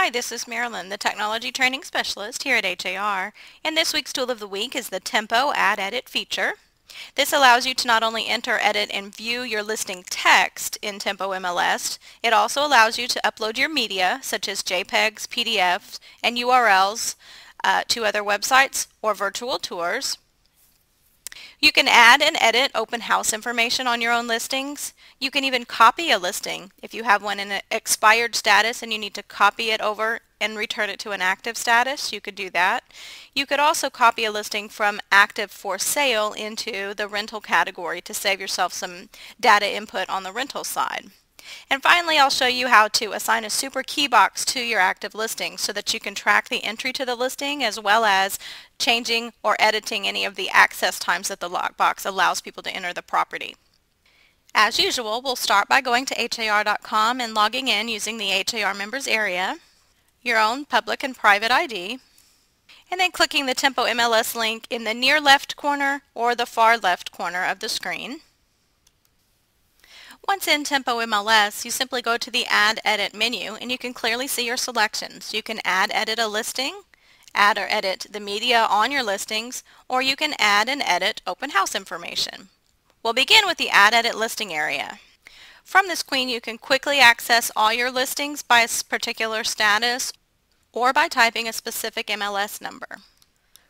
Hi, this is Marilyn, the Technology Training Specialist here at HAR, and this week's tool of the week is the TEMPOAdd-Edit feature. This allows you to not only enter, edit, and view your listing text in Tempo MLS, it also allows you to upload your media, such as JPEGs, PDFs, and URLs to other websites or virtual tours. You can add and edit open house information on your own listings. You can even copy a listing. If you have one in an expired status and you need to copy it over and return it to an active status, you could do that. You could also copy a listing from active for sale into the rental category to save yourself some data input on the rental side. And finally, I'll show you how to assign a super key box to your active listing so that you can track the entry to the listing as well as changing or editing any of the access times that the lockbox allows people to enter the property. As usual, we'll start by going to HAR.com and logging in using the HAR members area, your own public and private ID, and then clicking the Tempo MLS link in the near left corner or the far left corner of the screen. Once in Tempo MLS, you simply go to the Add Edit menu and you can clearly see your selections. You can add edit a listing, add or edit the media on your listings, or you can add and edit open house information. We'll begin with the Add Edit listing area. From this screen, you can quickly access all your listings by a particular status or by typing a specific MLS number.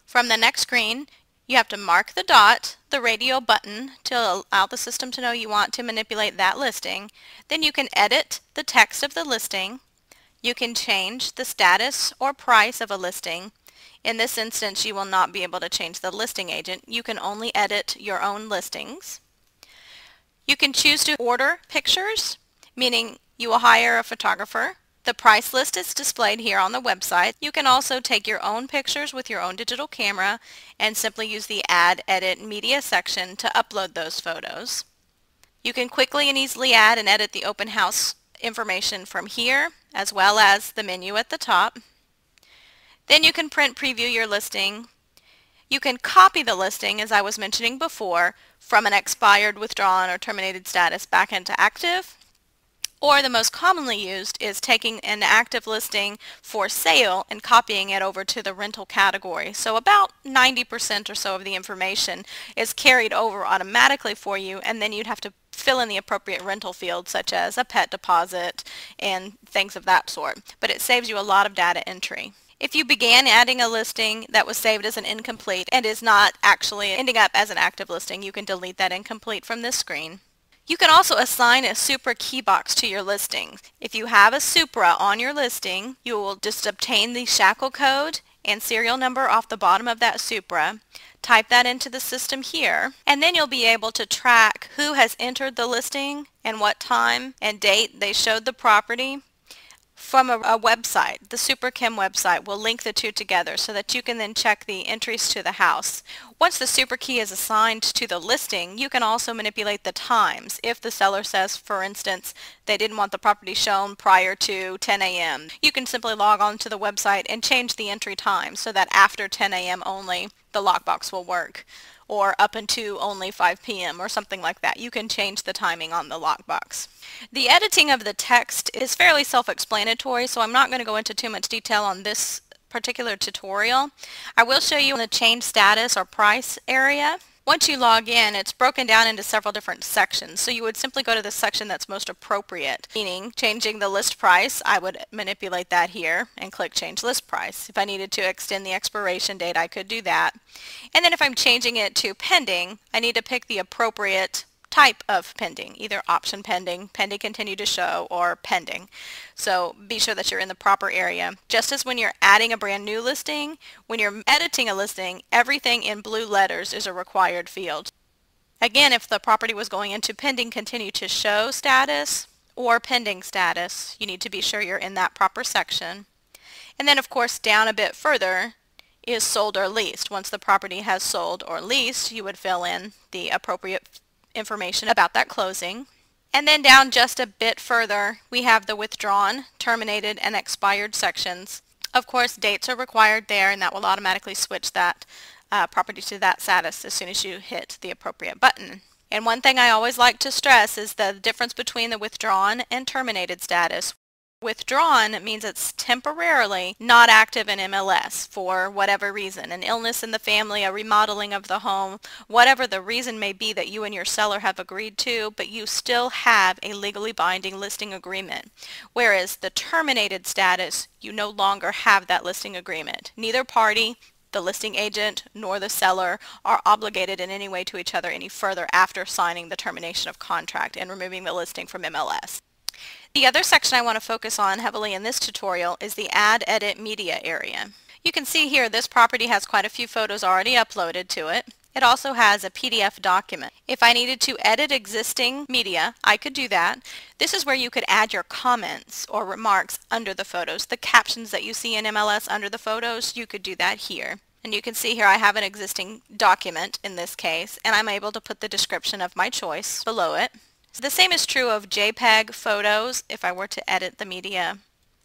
From the next screen, you have to mark the dot, the radio button, to allow the system to know you want to manipulate that listing. Then you can edit the text of the listing. You can change the status or price of a listing. In this instance, you will not be able to change the listing agent. You can only edit your own listings. You can choose to order pictures, meaning you will hire a photographer. The price list is displayed here on the website. You can also take your own pictures with your own digital camera and simply use the Add, Edit, Media section to upload those photos. You can quickly and easily add and edit the open house information from here, as well as the menu at the top. Then you can print preview your listing. You can copy the listing, as I was mentioning before, from an expired, withdrawn, or terminated status back into active. Or the most commonly used is taking an active listing for sale and copying it over to the rental category. So about 90% or so of the information is carried over automatically for you, and then you'd have to fill in the appropriate rental fields such as a pet deposit and things of that sort. But it saves you a lot of data entry. If you began adding a listing that was saved as an incomplete and is not actually ending up as an active listing, you can delete that incomplete from this screen. You can also assign a super key box to your listing. If you have a Supra on your listing, you will just obtain the shackle code and serial number off the bottom of that Supra, type that into the system here, and then you'll be able to track who has entered the listing and what time and date they showed the property from a website. The SuperChem website will link the two together so that you can then check the entries to the house. Once the super key is assigned to the listing, you can also manipulate the times. If the seller says, for instance, they didn't want the property shown prior to 10 a.m., you can simply log on to the website and change the entry time so that after 10 a.m. only the lockbox will work, or up until only 5 p.m. or something like that. You can change the timing on the lockbox. The editing of the text is fairly self-explanatory, so I'm not going to go into too much detail on this particular tutorial. I will show you in the change status or price area. Once you log in, it's broken down into several different sections, so you would simply go to the section that's most appropriate, meaning changing the list price. I would manipulate that here and click change list price. If I needed to extend the expiration date, I could do that. And then if I'm changing it to pending, I need to pick the appropriate type of pending, either option pending, pending continue to show, or pending. So be sure that you're in the proper area. Just as when you're adding a brand new listing, when you're editing a listing, everything in blue letters is a required field. Again, if the property was going into pending continue to show status or pending status, you need to be sure you're in that proper section. And then of course down a bit further is sold or leased. Once the property has sold or leased, you would fill in the appropriate information about that closing. And then down just a bit further, we have the withdrawn, terminated, and expired sections. Of course, dates are required there, and that will automatically switch that property to that status as soon as you hit the appropriate button. And one thing I always like to stress is the difference between the withdrawn and terminated status. Withdrawn means it's temporarily not active in MLS for whatever reason, an illness in the family, a remodeling of the home, whatever the reason may be that you and your seller have agreed to, but you still have a legally binding listing agreement. Whereas the terminated status, you no longer have that listing agreement. Neither party, the listing agent nor the seller, are obligated in any way to each other any further after signing the termination of contract and removing the listing from MLS. The other section I want to focus on heavily in this tutorial is the AddEdit media area. You can see here this property has quite a few photos already uploaded to it. It also has a PDF document. If I needed to edit existing media, I could do that. This is where you could add your comments or remarks under the photos. The captions that you see in MLS under the photos, you could do that here. And you can see here I have an existing document in this case, and I'm able to put the description of my choice below it. The same is true of JPEG photos. If I were to edit the media,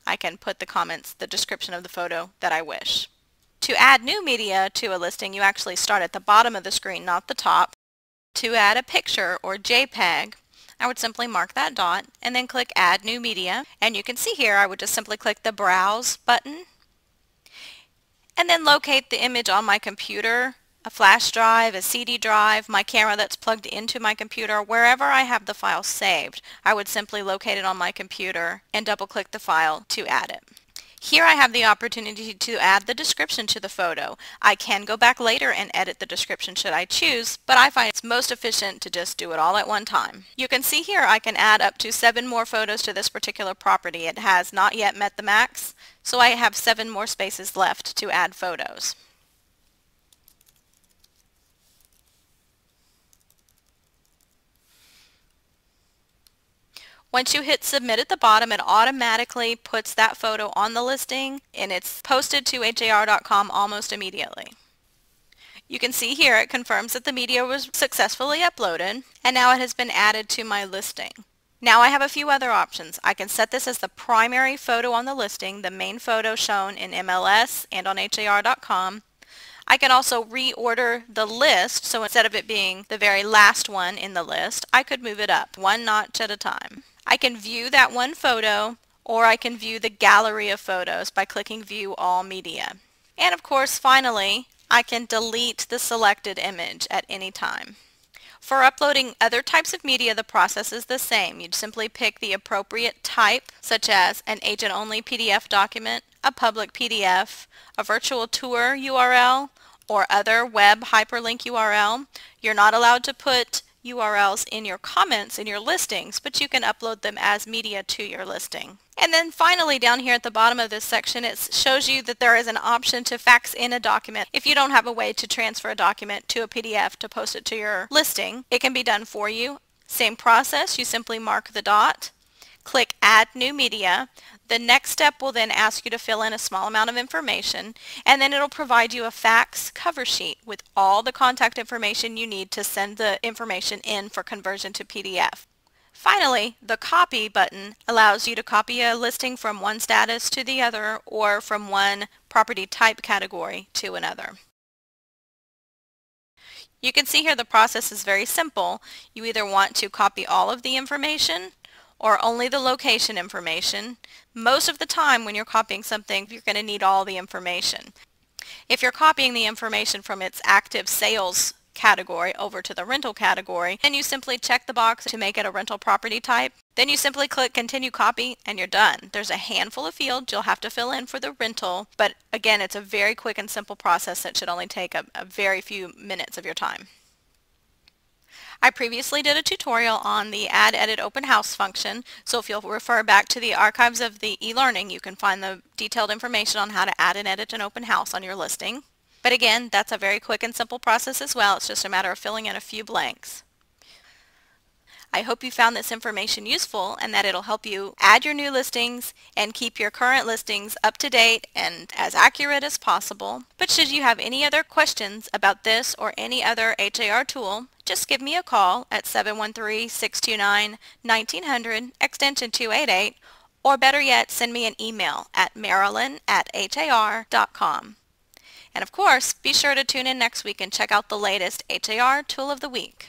I can put the comments, the description of the photo that I wish. To add new media to a listing, you actually start at the bottom of the screen, not the top. To add a picture or JPEG, I would simply mark that dot and then click Add New Media. And you can see here I would just simply click the Browse button and then locate the image on my computer, a flash drive, a CD drive, my camera that's plugged into my computer, wherever I have the file saved. I would simply locate it on my computer and double click the file to add it. Here I have the opportunity to add the description to the photo. I can go back later and edit the description should I choose, but I find it's most efficient to just do it all at one time. You can see here I can add up to 7 more photos to this particular property. It has not yet met the max, so I have 7 more spaces left to add photos. Once you hit submit at the bottom, it automatically puts that photo on the listing and it's posted to HAR.com almost immediately. You can see here it confirms that the media was successfully uploaded and now it has been added to my listing. Now I have a few other options. I can set this as the primary photo on the listing, the main photo shown in MLS and on HAR.com. I can also reorder the list, so instead of it being the very last one in the list, I could move it up one notch at a time. I can view that one photo, or I can view the gallery of photos by clicking View All Media. And of course, finally, I can delete the selected image at any time. For uploading other types of media, the process is the same. You'd simply pick the appropriate type, such as an agent-only PDF document, a public PDF, a virtual tour URL, or other web hyperlink URL. You're not allowed to put URLs in your comments in your listings, but you can upload them as media to your listing. And then finally down here at the bottom of this section, it shows you that there is an option to fax in a document. If you don't have a way to transfer a document to a PDF to post it to your listing, it can be done for you. Same process, you simply mark the dot, click Add New Media. The next step will then ask you to fill in a small amount of information, and then it'll provide you a fax cover sheet with all the contact information you need to send the information in for conversion to PDF. Finally, the Copy button allows you to copy a listing from one status to the other or from one property type category to another. You can see here the process is very simple. You either want to copy all of the information or only the location information. Most of the time when you're copying something, you're going to need all the information. If you're copying the information from its active sales category over to the rental category, then you simply check the box to make it a rental property type. Then you simply click Continue Copy and you're done. There's a handful of fields you'll have to fill in for the rental, but again, it's a very quick and simple process that should only take a very few minutes of your time. I previously did a tutorial on the AddEdit Open House function, so if you'll refer back to the archives of the e-learning, you can find the detailed information on how to add and edit an open house on your listing. But again, that's a very quick and simple process as well. It's just a matter of filling in a few blanks. I hope you found this information useful and that it'll help you add your new listings and keep your current listings up to date and as accurate as possible. But should you have any other questions about this or any other HAR tool, just give me a call at 713-629-1900 extension 288, or better yet, send me an email at marilyn@har.com. And of course, be sure to tune in next week and check out the latest HAR Tool of the Week.